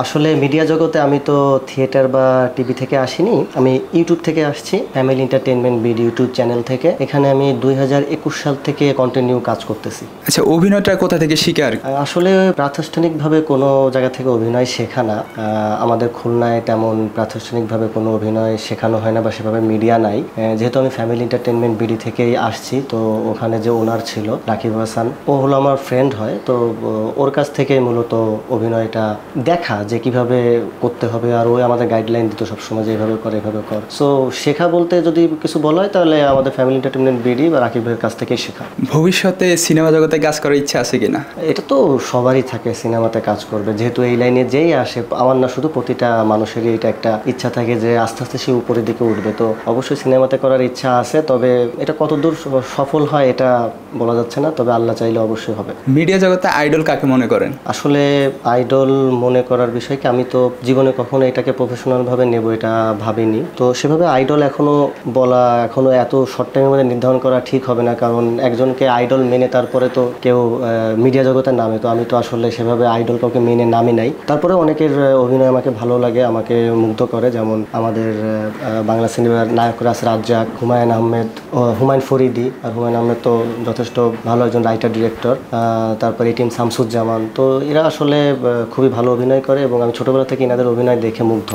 আসলে মিডিয়া জগতে আমি তো থিয়েটার বা টিভি থেকে আসিনি, আমি ইউটিউব থেকে আসছি, family entertainment BD YouTube channel থেকে। এখানে আমি 2021 সাল থেকে কন্টিনিউ কাজ করতেছি। আচ্ছা, অভিনয়টা কোথা থেকে শিখে? আর আসলে প্রাতিষ্ঠানিকভাবে কোনো জায়গা থেকে অভিনয় শেখা না। আমাদের খুলনায় তেমন প্রাতিষ্ঠানিকভাবে কোনো অভিনয় শেখানো হয় না বা সেভাবে মিডিয়া নাই। যেহেতু আমি ফ্যামিলি এন্টারটেইনমেন্ট বিডি থেকেই আসছি, তো ওখানে যে ওনার ছিল রাকিব হাসান, ও হলো আমার ফ্রেন্ড হয়, তো ওর কাছ থেকে মূলত অভিনয়টা দেখা যে কিভাবে করতে হবে, আর ওই আমাদের গাইডলাইন দিত সবসময় যে এইভাবে কর এভাবে কর। সো শেখা বলতে যদি কিছু বলা হয় তাহলে আমাদের ফ্যামিলি এন্টারটেইনমেন্ট বিডি বা রাকিবের কাছ থেকেই শেখা। ভবিষ্যতে সিনেমা জগতে কাজ করার ইচ্ছা আছে কিনা? এটা তো সবারই থাকে, সিনেমাতে কাজ করবে, যেহেতু এই লাইনে যেই আসে, আমার না শুধু প্রতিটা মানুষেরই এটা একটা ইচ্ছা থাকে যে আস্তে আস্তে সে উপরের দিকে উঠবে। তো অবশ্যই সিনেমাতে করার ইচ্ছা আছে, তবে এটা কতদূর সফল হয় এটা বলা যাচ্ছে না, তবে আল্লাহ চাইলে অবশ্যই হবে। মিডিয়া জগতে আইডল কাকে মনে করেন? আসলে আইডল মনে করার বিষয়কে আমি তো জীবনে কখনো এটাকে প্রফেশনালভাবে নেব এটা ভাবিনি, তো সেভাবে আইডল এখনো এত শর্ট টাইমের মধ্যে নির্ধারণ করা ঠিক হবে না, কারণ একজনকে আইডল মেনে তারপরে তো কেউ মিডিয়া জগতে নামে, তো আমি তো আসলে সেভাবে আইডল কাউকে মেনে নামি নাই। তারপরে অনেকের অভিনয় আমাকে ভালো লাগে, আমাকে মুগ্ধ করে, যেমন আমাদের বাংলা সিনেমার নায়করা আছে রাজ্জাক, হুমায়ুন ফরিদি। আর হুমায়ুন আহমেদ তো যথেষ্ট ভালো একজন রাইটার ডিরেক্টর। তারপরে টিম শামসুজ্জামান, তো এরা আসলে খুবই ভালো অভিনয় করে এবং আমি ছোটোবেলা থেকে এনাদের অভিনয় দেখে মুগ্ধ।